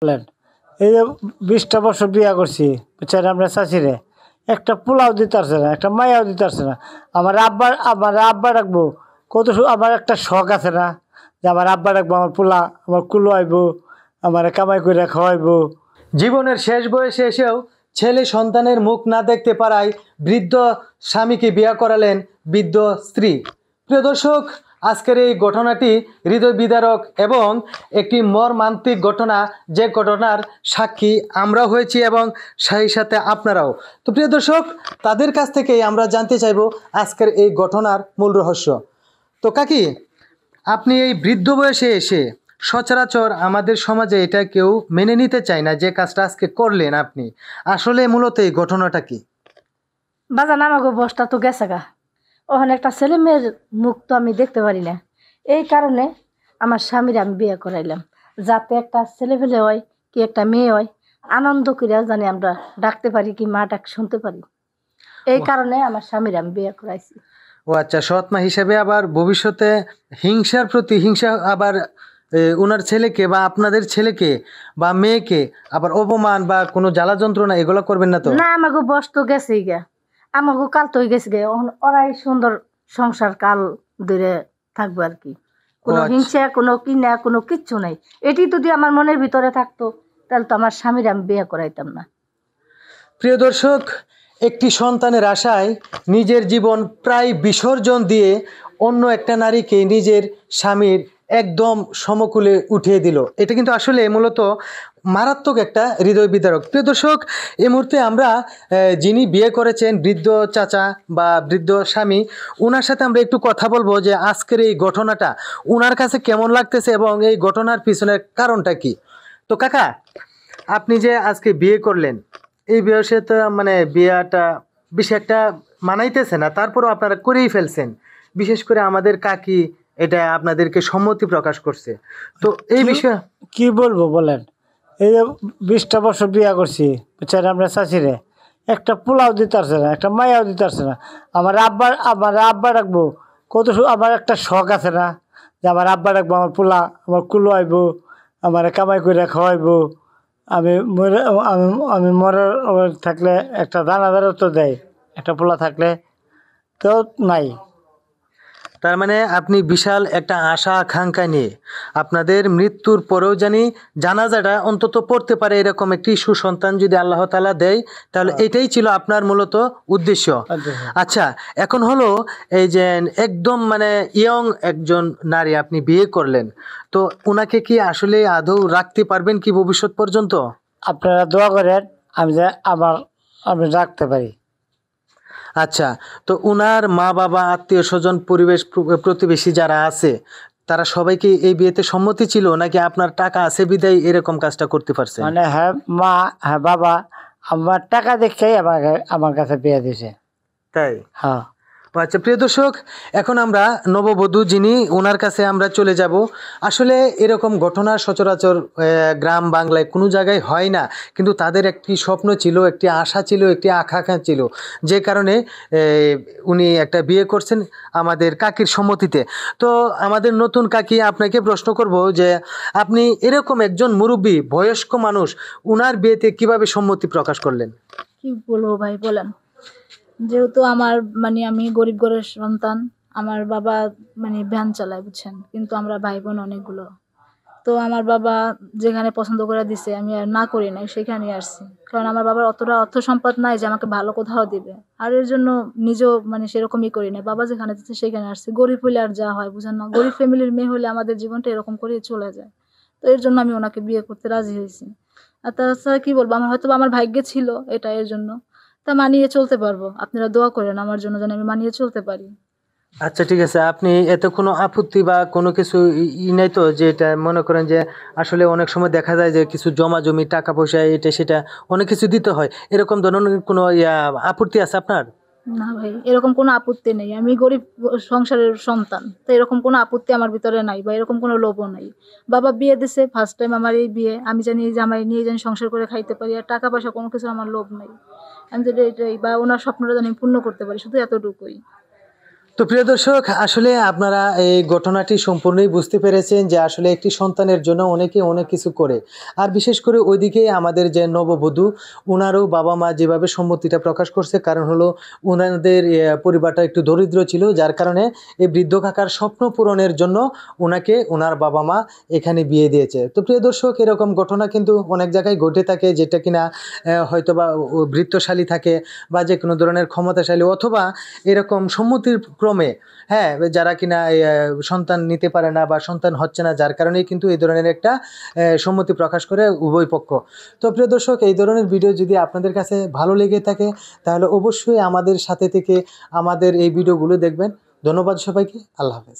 বলেন। এই যে 20টা বছর বিয়া করছি, বুঝছেন আমরা চাচিরে, একটা পোলাও দিতে পারছে না, একটা মায়াও দিতে পারছে না। আমার আব্বা ডাকবো আমার একটা শখ আছে না, যে আমার আব্বা ডাকবো, আমার পোলা আমার কুলো আইবো, আমার কামাই করে খাওয়াইবো। জীবনের শেষ বয়সে এসেও ছেলে সন্তানের মুখ না দেখতে পারায় বৃদ্ধ স্বামীকে বিয়ে করালেন বৃদ্ধ স্ত্রী। প্রিয় দর্শক, আজকের এই ঘটনাটি হৃদয় বিদারক এবং একটি মর্মান্তিক ঘটনা, যে ঘটনার সাক্ষী আমরা হয়েছি এবং সেই সাথে আপনারাও। তো প্রিয় দর্শক, তাদের কাছ থেকেই আমরা জানতে চাইব আজকের এই ঘটনার মূল রহস্য। তো কাকি, আপনি এই বৃদ্ধ বয়সে এসে, সচরাচর আমাদের সমাজে এটা কেউ মেনে নিতে চায় না যে কাজটা আজকে করলেন আপনি, আসলে মূলত এই ঘটনাটা কি? বাজান আমাকে বসটা তো গেছে গা, ওখানে একটা ছেলে মেয়ের মুখ তো আমি দেখতে পারি না। এই কারণে আমার স্বামীর আমি বিয়ে করাইলাম, যাতে একটা ছেলে ফেলে হয় কি একটা মেয়ে হয়, আনন্দ করিয়া জানি আমরা ডাকতে পারি, কি মা ডাক শুনতে পারি। এই কারণে আমার স্বামীর আমি বিয়ে করাইছি। ও আচ্ছা, সৎ মা হিসেবে আবার ভবিষ্যতে হিংসার প্রতি হিংসা, আবার ওনার ছেলেকে বা আপনাদের ছেলেকে বা মেয়েকে আবার অপমান বা কোনো জ্বালা যন্ত্রণা এগুলো করবেন না তো? না, আমাকে বস তো গেছেই গা, আমাকে কাল তো গেছে গে, ওরাই সুন্দর সংসার কাল ধরে থাকবো আর কি। কোনো আচ্ছা। হিংসা, কোনো কিনা, কোনো কিচ্ছু নাই। এটি যদি আমার মনের ভিতরে থাকতো, তাহলে তো আমার স্বামীর আমি বিয়ে করাইতাম না। প্রিয় দর্শক, একটি সন্তানের আশায় নিজের জীবন প্রায় বিসর্জন দিয়ে অন্য একটা নারীকে নিজের স্বামীর একদম সমকুলে উঠিয়ে দিল। এটা কিন্তু আসলে মূলত মারাত্মক একটা হৃদয় বিদারক। প্রিয় দর্শক, এই মুহূর্তে আমরা যিনি বিয়ে করেছেন বৃদ্ধ চাচা বা বৃদ্ধ স্বামী, ওনার সাথে আমরা একটু কথা বলবো যে আজকের এই ঘটনাটা ওনার কাছে কেমন লাগতেছে এবং এই ঘটনার পিছনের কারণটা কি। তো কাকা, আপনি যে আজকে বিয়ে করলেন, এই বয়সে তো মানে বিয়েটা বেশি একটা মানাইতেছে না, তারপরও আপনারা করেই ফেলছেন। বিশেষ করে আমাদের কাকি এটা আপনাদেরকে সম্মতি প্রকাশ করছে। তো এই বিষয়ে কি বলবো বলেন। এই যে 20টা বছর বিয়া করছি, বুঝছেন আমরা চাচিরে, একটা পোলাও দিতে পারছে না, একটা মায়াও দিতে পারছে না। আমার আব্বা ডাকবো আমার একটা শখ আছে না, যে আমার আব্বা ডাকবো, আমার পোলা আমার কুলো আইবো, আমার কামাই করে খাওয়াইবো। আমি মরে আমি আমি মরার থাকলে একটা দানাদারও তো দেয়, একটা পোলা থাকলে তো নাই। তার মানে আপনি বিশাল একটা আশা আকাঙ্ক্ষা নিয়ে আপনাদের মৃত্যুর পরেও জানি জানাজাটা অন্তত পড়তে পারে এরকম একটি সুসন্তান যদি আল্লাহ তাআলা দেয়, তাহলে এটাই ছিল আপনার মূলত উদ্দেশ্য। আচ্ছা, এখন হলো এই যে একদম মানে ইয়ং একজন নারী আপনি বিয়ে করলেন, তো ওনাকে কি আসলে আদৌ রাখতে পারবেন কি ভবিষ্যৎ পর্যন্ত? আপনারা দোয়া করেন আমি যে আমি রাখতে পারি। আচ্ছা, তো উনার মা বাবা আত্মীয় স্বজন পরিবেশ প্রতিবেশী যারা আছে, তারা সবাই কি এই বিয়েতে সম্মতি ছিল নাকি আপনার টাকা আছে বিদায় এরকম কাজটা করতে পারছে? মানে হ্যাঁ মা হ্যাঁ বাবা আমার টাকা দেখেই আমার কাছে বিয়ে দিয়েছে। তাই? হ্যাঁ। আচ্ছা প্রিয় দর্শক, এখন আমরা নববধূ যিনি ওনার কাছে আমরা চলে যাব। আসলে এরকম ঘটনা সচরাচর গ্রাম বাংলায় কোনো জায়গায় হয় না, কিন্তু তাদের একটি স্বপ্ন ছিল, একটি আশা ছিল, একটি আকাঙ্ক্ষা ছিল, যে কারণে উনি একটা বিয়ে করছেন আমাদের কাকির সম্মতিতে। তো আমাদের নতুন কাকি, আপনাকে প্রশ্ন করব যে আপনি এরকম একজন মুরব্বী বয়স্ক মানুষ, উনার বিয়েতে কিভাবে সম্মতি প্রকাশ করলেন? কি বলবো ভাই বলেন, যেহেতু আমার আমি গরিব ঘরের সন্তান, আমার বাবা ভ্যান চালায় বুঝছেন, কিন্তু আমরা ভাই বোন অনেকগুলো। তো আমার বাবা যেখানে পছন্দ করে দিছে আমি আর না করি নাই, সেখানে আসছি। কারণ আমার বাবার অতটা অর্থ সম্পদ নাই যে আমাকে ভালো কোথাও দিবে, আর এর জন্য নিজেও সেরকমই করি না, বাবা যেখানে দিচ্ছে সেখানে আসছি। গরিব হলে আর যা হয় বুঝেন না, গরিব ফ্যামিলির মেয়ে হলে আমাদের জীবনটা এরকম করে চলে যায়। তো এর জন্য আমি ওনাকে বিয়ে করতে রাজি হয়েছি। আর তাছাড়া কি বলবো, হয়তো আমার ভাগ্যে ছিল এটা, এর জন্য তা মানিয়ে চলতে পারবো। আপনারা দোয়া করেন আমার জন্য যেন আমি মানিয়ে চলতে পারি। আচ্ছা ঠিক আছে, আপনি এতে কোনো আপত্তি বা কোনো কিছু নাই তো, যে এটা মনে করেন যে আসলে অনেক সময় দেখা যায় যে কিছু জমা জমি টাকা পয়সা এটা সেটা অনেক কিছু দিতে হয়, এরকম ধরনের কোনো আপত্তি আছে আপনার? না ভাই, এরকম কোনো আপত্তি নেই। আমি গরিব সংসারের সন্তান, তো এরকম কোনো আপত্তি আমার ভিতরে নাই, বা এরকম কোনো লোভও নাই। বাবা বিয়ে দিছে, ফার্স্ট টাইম আমার এই বিয়ে, আমি জানি যে আমার নিয়ে জানি সংসার করে খাইতে পারি, আর টাকা পয়সা কোনো কিছু আমার লোভ নাই। আমি যদি এটাই বা ওনার স্বপ্নটা জানি পূর্ণ করতে পারি, শুধু এতটুকুই। তো প্রিয় দর্শক, আসলে আপনারা এই ঘটনাটি সম্পূর্ণই বুঝতে পেরেছেন যে আসলে একটি সন্তানের জন্য অনেকে অনেক কিছু করে। আর বিশেষ করে ওইদিকে আমাদের যে নববধূ, ওনারও বাবা মা যেভাবে সম্মতিটা প্রকাশ করছে, কারণ হলো ওনাদের পরিবারটা একটু দরিদ্র ছিল, যার কারণে এই বৃদ্ধ কাকার স্বপ্ন পূরণের জন্য ওনাকে ওনার বাবা মা এখানে বিয়ে দিয়েছে। তো প্রিয় দর্শক, এরকম ঘটনা কিন্তু অনেক জায়গায় ঘটে থাকে, যেটা কিনা হয়তো বা বৃত্তশালী থাকে বা যে কোনো ধরনের ক্ষমতাশালী, অথবা এরকম সম্মতির ক্রমে, হ্যাঁ, যারা কিনা সন্তান নিতে পারে না বা সন্তান হচ্ছে না, যার কারণেই কিন্তু এই ধরনের একটা সম্মতি প্রকাশ করে উভয় পক্ষ। তো প্রিয় দর্শক, এই ধরনের ভিডিও যদি আপনাদের কাছে ভালো লেগে থাকে, তাহলে অবশ্যই আমাদের সাথে থেকে আমাদের এই ভিডিওগুলো দেখবেন। ধন্যবাদ সবাইকে। আল্লাহ হাফেজ।